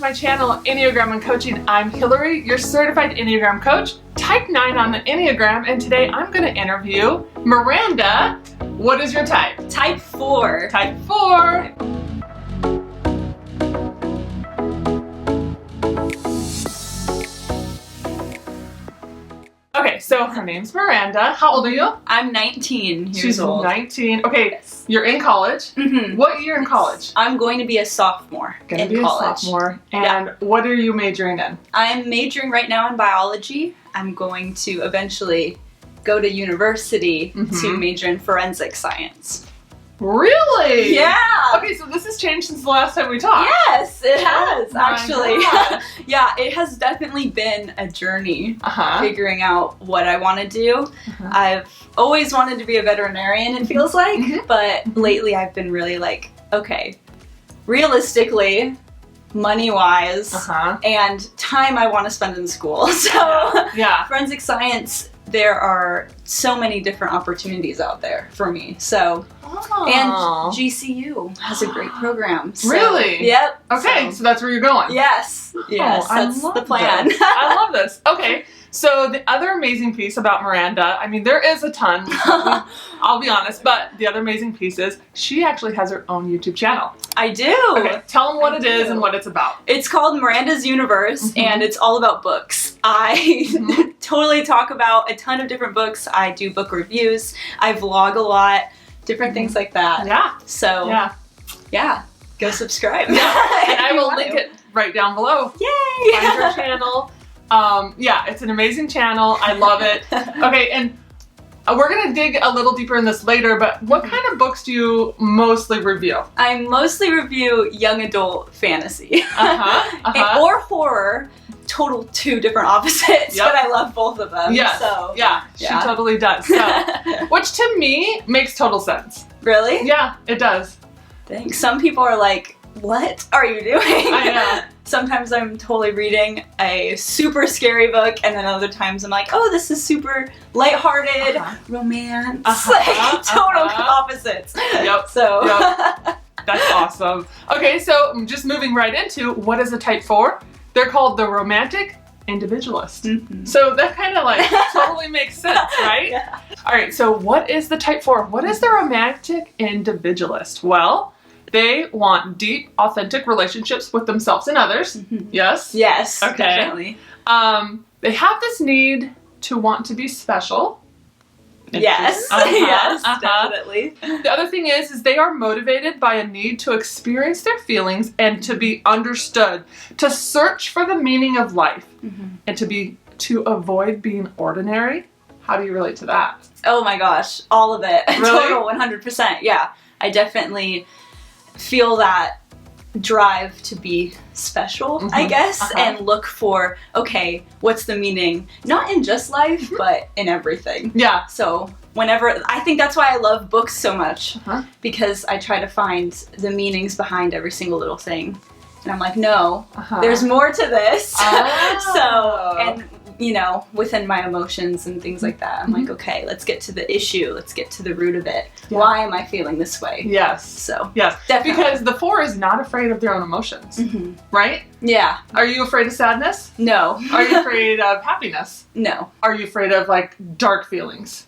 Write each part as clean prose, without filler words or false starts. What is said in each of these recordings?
my channel, Enneagram and Coaching. I'm Hillary, your certified Enneagram coach, type 9 on the Enneagram, and today I'm going to interview Miranda. What is your type? Type 4. Type 4. Okay, so her name's Miranda. How old are you? I'm 19 years She's old. 19. Okay, Yes. You're in college. Mm-hmm. What year in college? I'm going to be a sophomore Gonna be in a college. sophomore. And what are you majoring in? I'm majoring right now in biology. I'm going to eventually go to university to major in forensic science. Really? Yeah. Okay, so this has changed since the last time we talked. Yes, it has my actually. gosh. Yeah, it has definitely been a journey Uh-huh. figuring out what I want to do. Uh-huh. I've always wanted to be a veterinarian, it feels like, Mhm. but lately I've been really like, okay, realistically, money-wise, Uh-huh. and time I want to spend in school. So Yeah. forensic science, there are so many different opportunities out there for me. So, Oh. and GCU has a great program. So, Really? Yep. Okay, so that's where you're going. Yes. Yes, I that's love the plan. this. I love this. Okay, so the other amazing piece about Miranda, I mean, there is a ton, I'll be honest, but the other amazing piece is she actually has her own YouTube channel. I do. Okay, tell them what I it is do. and what it's about. It's called Miranda's Universe, Mhm. and it's all about books. I totally talk about a ton of different books. I do book reviews. I vlog a lot, different things like that. Yeah, So, yeah. go subscribe. Yeah, and If I you will want link to. it right down below. Yay! Find her channel. Yeah, it's an amazing channel. I love it. Okay, and we're gonna dig a little deeper in this later, but what kind of books do you mostly review? I mostly review young adult fantasy. Or horror. Total two different opposites, Yep. but I love both of them. Yes. So, Yeah, she totally does. So, which to me makes total sense. Really? Yeah, it does. Thanks. Some people are like, what are you doing? I know. Sometimes I'm totally reading a super scary book, and then other times I'm like, oh, this is super lighthearted, romance, like total opposites. Yep. So, That's awesome. Okay, so just moving right into what is a type 4? They're called the romantic individualist. So that kind of like totally makes sense, right? Yeah. All right, so what is the type 4? What is the romantic individualist? Well, they want deep, authentic relationships with themselves and others. Yes? Yes, Okay. definitely. They have this need to want to be special. Yes, yes, definitely. The other thing is they are motivated by a need to experience their feelings and to be understood, to search for the meaning of life, and to avoid being ordinary. How do you relate to that? Oh my gosh, all of it. Really? Total 100%. Yeah, I definitely feel that drive to be special, I guess, and look for, okay, what's the meaning? Not in just life, but in everything. Yeah. So whenever, I think that's why I love books so much, because I try to find the meanings behind every single little thing. And I'm like, no, there's more to this. So, and you know, within my emotions and things like that, I'm like, okay, let's get to the issue. Let's get to the root of it. Yeah. Why am I feeling this way? Yes. So, yes. definitely. Because the 4 is not afraid of their own emotions, right? Yeah. Are you afraid of sadness? No. Are you afraid of happiness? No. Are you afraid of like dark feelings?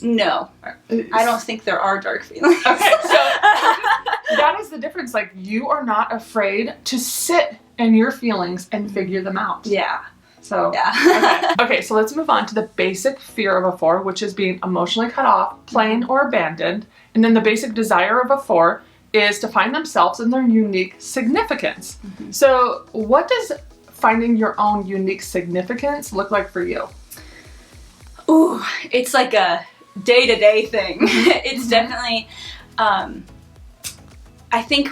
No. I don't think there are dark feelings. Okay, so that is the difference. Like, you are not afraid to sit in your feelings and figure them out. Yeah. So, Yeah. okay, so let's move on to the basic fear of a 4, which is being emotionally cut off, plain or abandoned. And then the basic desire of a 4 is to find themselves in their unique significance. So what does finding your own unique significance look like for you? Ooh, it's like a day-to-day thing. It's definitely, I think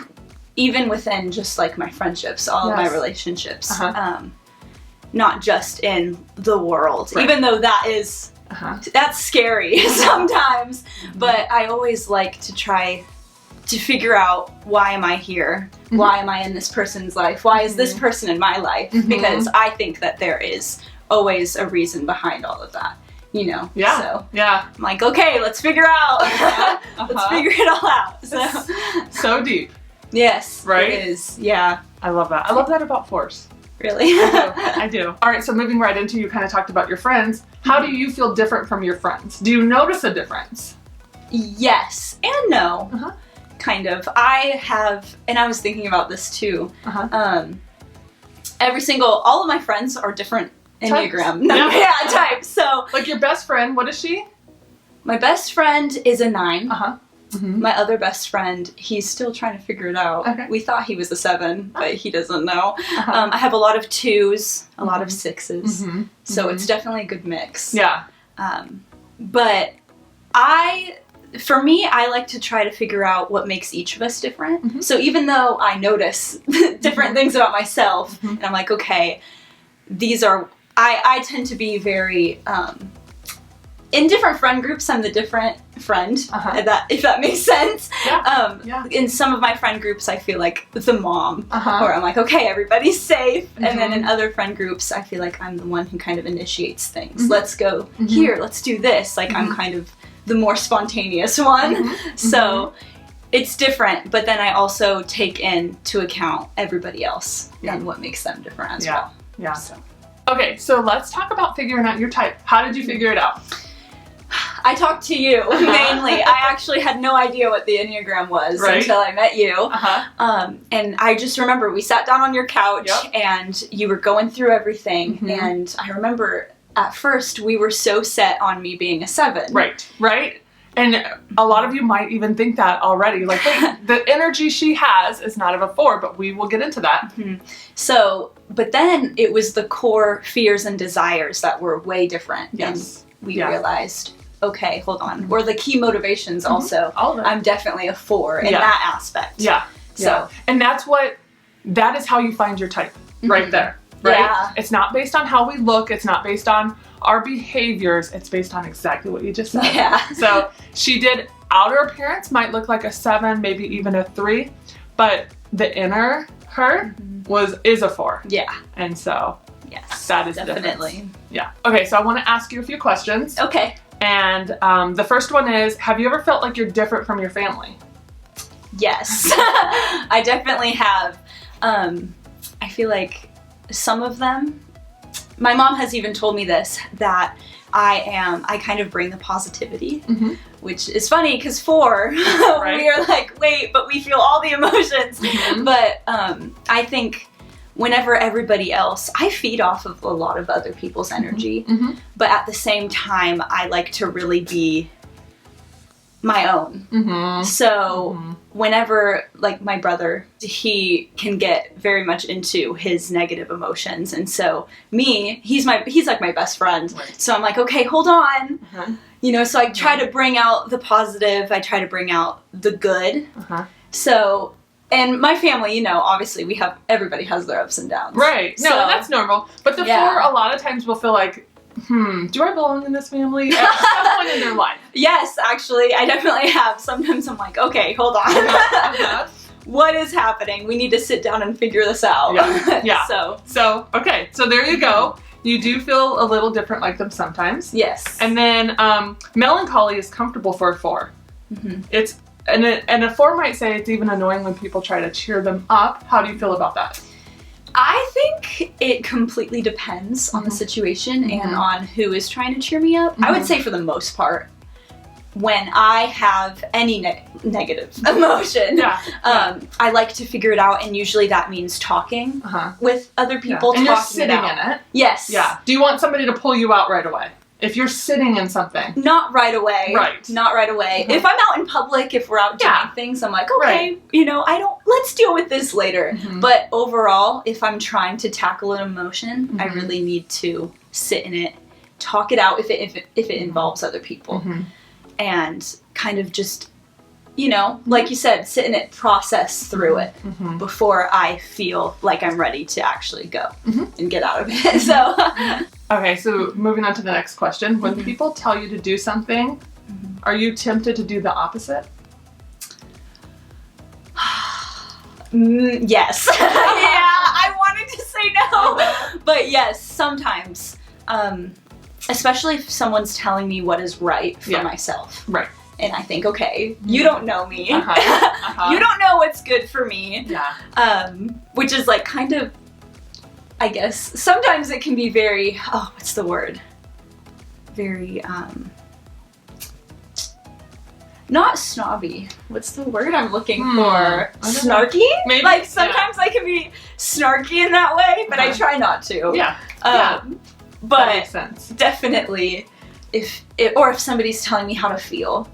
even within just like my friendships, all of my relationships, not just in the world, even though that is, that's scary sometimes, but I always like to try to figure out, why am I here? Why am I in this person's life? Why is this person in my life? Because I think that there is always a reason behind all of that. You know, so I'm like, okay, let's figure out, let's figure it all out. So deep. Yes. Right? It is. Yeah. I love that. I love that about 4s. Really? I do. All right, so moving right into, you kind of talked about your friends. How do you feel different from your friends? Do you notice a difference? Yes and no. Kind of. I have, and I was thinking about this too. All of my friends are different Enneagram types. So, like your best friend, what is she? My best friend is a 9. My other best friend, he's still trying to figure it out. Okay. We thought he was a 7, but he doesn't know. I have a lot of 2s, a lot of 6s. So it's definitely a good mix. Yeah. But for me, I like to try to figure out what makes each of us different. So even though I notice different things about myself, and I'm like, okay, I tend to be very, in different friend groups, I'm the different friend, if that makes sense. In some of my friend groups, I feel like the mom, where I'm like, okay, everybody's safe. And then in other friend groups, I feel like I'm the one who kind of initiates things. Let's go here, let's do this. Like I'm kind of the more spontaneous one. So it's different, but then I also take into account everybody else and what makes them different as well. Yeah. So. Okay, so let's talk about figuring out your type. How did you figure it out? I talked to you mainly. I actually had no idea what the Enneagram was until I met you. And I just remember we sat down on your couch and you were going through everything. And I remember at first we were so set on me being a 7. Right. And a lot of you might even think that already. Like, hey, the energy she has is not of a 4, but we will get into that. So, but then it was the core fears and desires that were way different. And we realized, okay, hold on. Or the key motivations also. I'm definitely a 4 in that aspect. So, and that is how you find your type right there. Right? It's not based on how we look. It's not based on our behaviors. It's based on exactly what you just said. So she did, outer appearance might look like a 7, maybe even a 3, but the inner her is a 4. And so that is definitely. Okay, so I want to ask you a few questions. Okay. And the first one is, have you ever felt like you're different from your family? Yes. I definitely have. I feel like some of them, my mom has even told me this, that I kind of bring the positivity, which is funny because 4, we are like, wait, but we feel all the emotions. But I think whenever everybody else, I feed off of a lot of other people's energy, but at the same time, I like to really be my own. So whenever, like my brother, he can get very much into his negative emotions, and so me, he's like my best friend. So I'm like, okay, hold on. You know, so I try to bring out the positive, I try to bring out the good. So, and my family, you know, obviously everybody has their ups and downs. Right. No, that's normal. But the 4 a lot of times will feel like, do I belong in this family? At some point in their life. Yes, actually, I definitely have. Sometimes I'm like, okay, hold on. What is happening? We need to sit down and figure this out. So, okay, so there you go. You do feel a little different like them sometimes. Yes. And then melancholy is comfortable for a 4. It's and a 4 might say it's even annoying when people try to cheer them up. How do you feel about that? I think it completely depends on the situation and on who is trying to cheer me up. I would say for the most part, when I have any negative emotion, I like to figure it out, and usually that means talking with other people. And you're sitting in it. Yes. Yeah. Do you want somebody to pull you out right away? If you're sitting in something. Not right away. Not right away. If I'm out in public, if we're out doing things, I'm like, okay, you know, let's deal with this later. But overall, if I'm trying to tackle an emotion, I really need to sit in it, talk it out if it involves other people. And kind of just, you know, like you said, sit in it, process through it before I feel like I'm ready to actually go and get out of it. So. Okay, so moving on to the next question. When people tell you to do something, are you tempted to do the opposite? Yes. I wanted to say no. But yes, sometimes. Especially if someone's telling me what is right for myself. And I think, okay, you don't know me. You don't know what's good for me. Yeah. Which is like kind of, I guess, sometimes it can be very, what's the word? Very, not snobby. What's the word I'm looking for? Snarky? Maybe. Like sometimes I can be snarky in that way, but I try not to. Yeah. But that makes sense. Definitely, if somebody's telling me how to feel.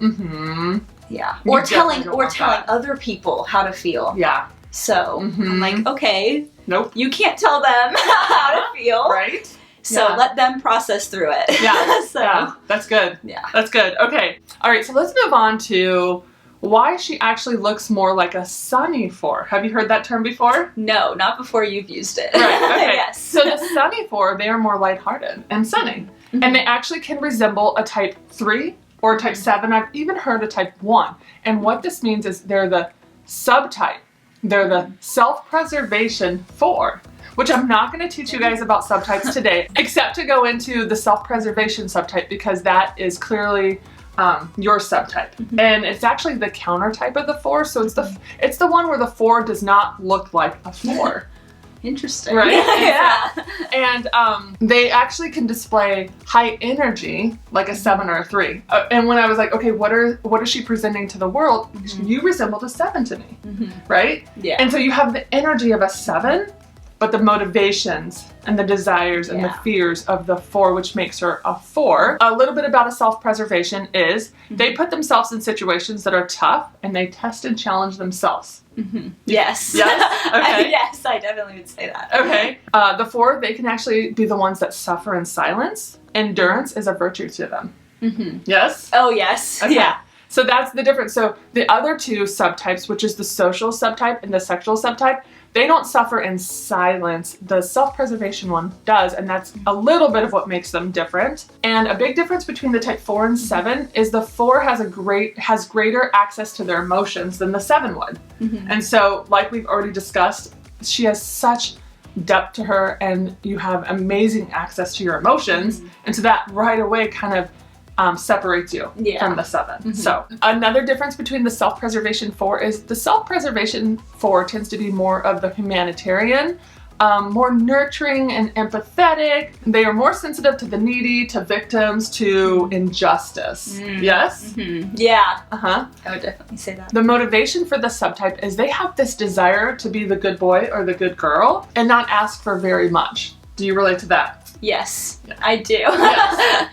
Yeah. You Or telling that. other people how to feel. Yeah. So I'm like, okay, nope. You can't tell them how to feel. Right. So let them process through it. Yeah. So yeah. That's good. Yeah. That's good. Okay. All right. So let's move on to why she actually looks more like a sunny 4. Have you heard that term before? No, not before you've used it. Right. Okay. Yes. So the sunny 4, they are more lighthearted and sunny. And they actually can resemble a type 3 or a type 7. I've even heard a type 1. And what this means is they're the subtype. They're the self-preservation 4. Which I'm not going to teach you guys about subtypes today, except to go into the self-preservation subtype, because that is clearly your subtype. And it's actually the counter type of the 4, so it's the one where the 4 does not look like a 4. Interesting. Right? Yeah. And they actually can display high energy, like a 7 or a 3. And when I was like, okay, what is she presenting to the world? You resembled a 7 to me, right? Yeah. And so you have the energy of a 7, but the motivations and the desires and the fears of the 4, which makes her a 4. A little bit about a self-preservation is they put themselves in situations that are tough and they test and challenge themselves. Yes. Yes? Okay. Yes, I definitely would say that. Okay. The 4, they can actually be the ones that suffer in silence. Endurance is a virtue to them. Yes? Oh, yes. Okay. Yeah. So that's the difference. So the other 2 subtypes, which is the social subtype and the sexual subtype, they don't suffer in silence. The self-preservation one does, and that's a little bit of what makes them different. And a big difference between the type 4 and 7 is the 4 has greater access to their emotions than the 7 would. And so, like we've already discussed, she has such depth to her, and you have amazing access to your emotions. And so that right away kind of separates you from the 7. So another difference between the self-preservation 4 is the self-preservation 4 tends to be more of the humanitarian, more nurturing and empathetic. They are more sensitive to the needy, to victims, to injustice. Yes? Yeah. I would definitely say that. The motivation for the subtype is they have this desire to be the good boy or the good girl and not ask for very much. Do you relate to that? Yes, I do. Yes.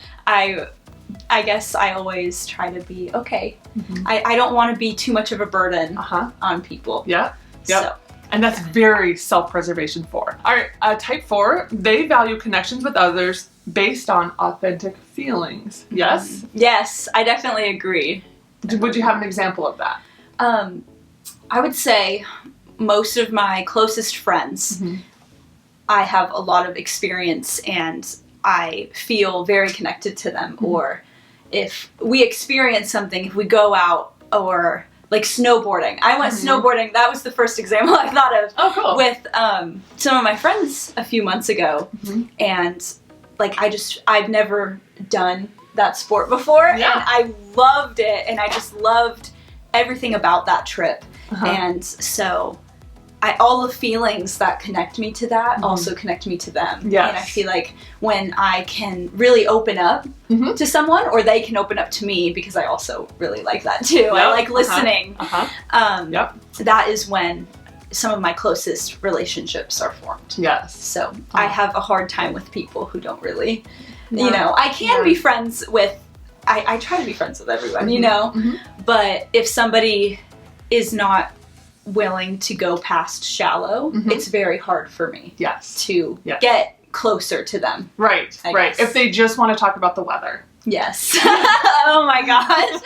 I guess I always try to be, okay, I don't want to be too much of a burden on people. Yeah. So. And that's very self-preservation 4. All right, type 4, they value connections with others based on authentic feelings. Yes? Yes, I definitely agree. Would you have an example of that? I would say most of my closest friends, I have a lot of experience and I feel very connected to them. Or if we experience something, if we go out, or like snowboarding. I went snowboarding. That was the first example I thought of. Oh, cool. With some of my friends a few months ago. And like I've never done that sport before. And I loved it. And I just loved everything about that trip. And so all the feelings that connect me to that also connect me to them. Yes. And I feel like when I can really open up to someone, or they can open up to me, because I also really like that too. I like listening. That is when some of my closest relationships are formed. Yes. So I have a hard time with people who don't really, you know, I can be friends with, I try to be friends with everyone, you know, but if somebody is not willing to go past shallow, it's very hard for me to get closer to them. Right, right. If they just want to talk about the weather. Yes. Oh my gosh.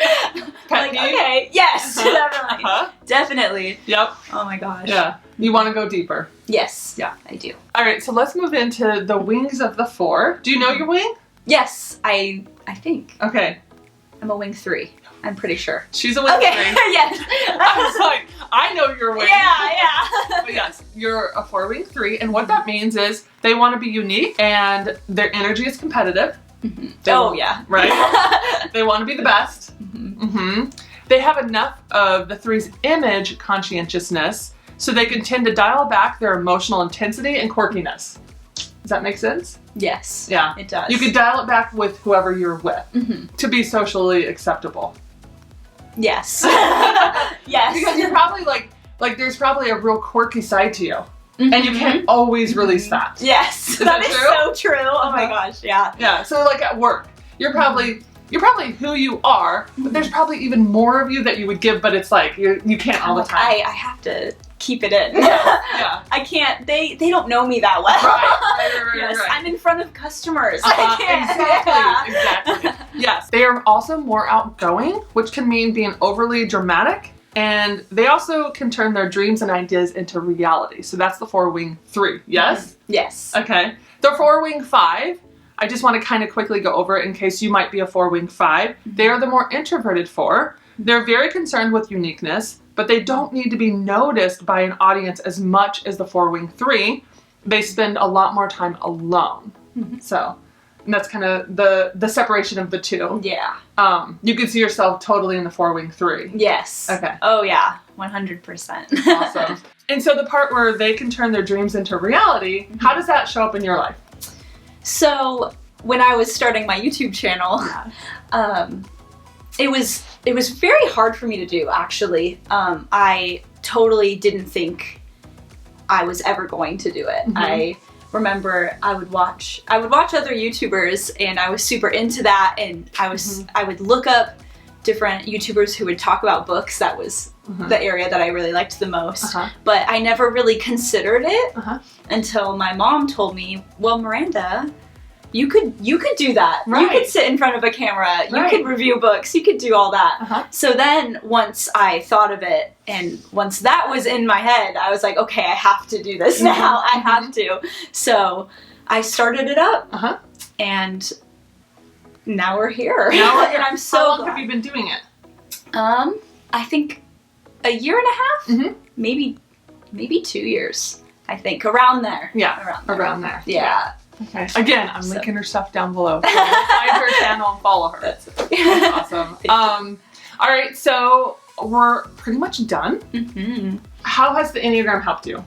Like, okay, yes, definitely. Definitely. Yep. Oh my gosh. Yeah. You want to go deeper. Yes. Yeah. I do. All right, so let's move into the wings of the 4. Do you know your wing? Yes, I think. Okay. I'm a wing 3. I'm pretty sure. She's a wing 3. Yes. I was like, I know your wing. Yeah. But yes, you're a 4 wing 3, and what that means is they want to be unique, and their energy is competitive. Oh, yeah. Right? They want to be the best. They have enough of the 3's image conscientiousness, so they can tend to dial back their emotional intensity and quirkiness. Does that make sense? Yes. Yeah. It does. You could dial it back with whoever you're with to be socially acceptable. Yes. Yes. Because you're probably like there's probably a real quirky side to you. And you can't always release that. Yes. That is so true. Oh my gosh, yeah. Yeah. So like at work, you're probably who you are, but there's probably even more of you that you would give, but it's like you can't all the time. I have to keep it in. Yeah. I can't. They don't know me that well. Right. Yes, I'm in front of customers. I can't. Exactly. Yes. They are also more outgoing, which can mean being overly dramatic. And they also can turn their dreams and ideas into reality. So that's the 4-wing 3. Yes? Yes. Okay. The 4-wing 5, I just want to kind of quickly go over it in case you might be a 4-wing 5. They are the more introverted 4. They're very concerned with uniqueness, but they don't need to be noticed by an audience as much as the 4-wing 3. They spend a lot more time alone. So, and that's kind of the separation of the 2. Yeah. You can see yourself totally in the 4-wing 3. Yes. Okay. Oh yeah, 100%. Awesome. And so the part where they can turn their dreams into reality, how does that show up in your life? So when I was starting my YouTube channel, it was very hard for me to do, actually. I totally didn't think I was ever going to do it. I remember I would watch other YouTubers, and I was super into that, and I would look up different YouTubers who would talk about books. That was the area that I really liked the most. But I never really considered it until my mom told me, well, Miranda, you could do that. You could sit in front of a camera. You could review books. You could do all that. So then once I thought of it, and once that was in my head, I was like, okay, I have to do this now. I have to. So I started it up, and now we're here. And I'm so How long glad. have you been doing it? I think a year and a half, maybe 2 years. I think around there. Yeah, around there. Yeah. Okay. Again, I'm linking her stuff down below. So find her channel and follow her. That's awesome. All right, so we're pretty much done. How has the Enneagram helped you?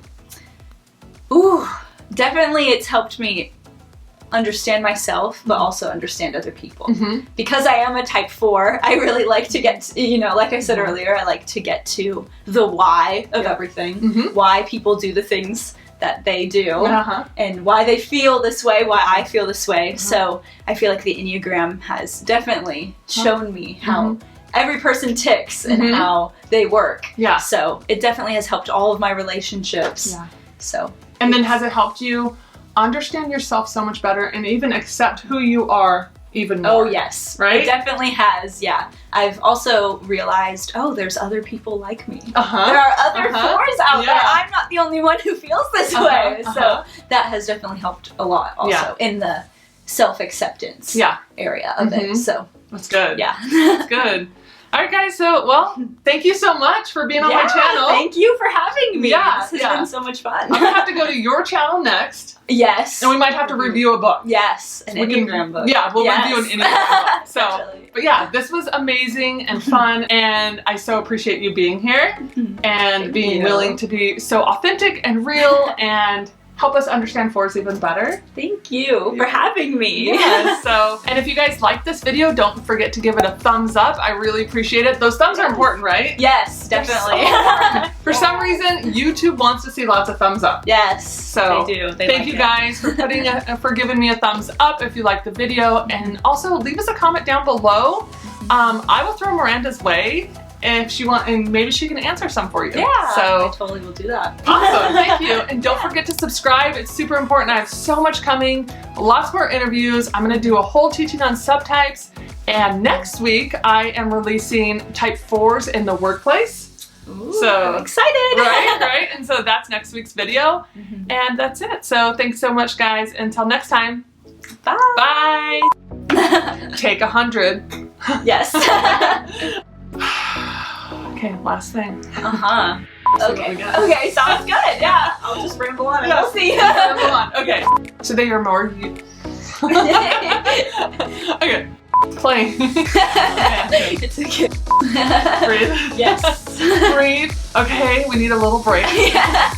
Ooh, definitely it's helped me understand myself, but also understand other people. Because I am a type 4, I really like to get to, like I said earlier, I like to get to the why of everything. Why people do the things that they do, and why they feel this way, why I feel this way. So I feel like the Enneagram has definitely shown me how every person ticks and how they work. Yeah. So it definitely has helped all of my relationships. Yeah. So. And then has it helped you understand yourself so much better and even accept who you are even more? Oh yes. Right? It definitely has, yeah. I've also realized, there's other people like me. There are other 4s out there. I'm not the only one who feels this way. So that has definitely helped a lot also in the self-acceptance area of it. So that's good. Yeah. That's good. All right, guys. So, thank you so much for being on my channel. Thank you for having me. Yeah, this has been so much fun. I'm gonna have to go to your channel next. Yes. And we might have to review a book. Yes, an Enneagram book. Yeah, we'll review an Enneagram book. So, but yeah, this was amazing and fun, and I so appreciate you being here and being willing to be so authentic and real and help us understand 4s even better. Thank you for having me. Yes. So, and if you guys like this video, don't forget to give it a thumbs up. I really appreciate it. Those thumbs are important, right? Yes, definitely. So for some reason, YouTube wants to see lots of thumbs up. Yes, so they do. Thank you guys for for giving me a thumbs up if you like the video, and also leave us a comment down below. I will throw Miranda's way if she wants, and maybe she can answer some for you. Yeah, so I totally will do that. Awesome, thank you. And don't forget to subscribe, it's super important. I have so much coming, lots more interviews. I'm gonna do a whole teaching on subtypes, and next week I am releasing type 4s in the workplace. Ooh, so I'm excited. Right, and so that's next week's video, and that's it. So thanks so much, guys. Until next time, bye. Take 100. Yes. Okay, last thing. Okay, sounds good. Yeah, I'll just ramble on and we'll see. Ramble on. Okay, so they are more Okay. Plane. It's okay. Breathe. Yes. Breathe. Okay, we need a little break. Yeah.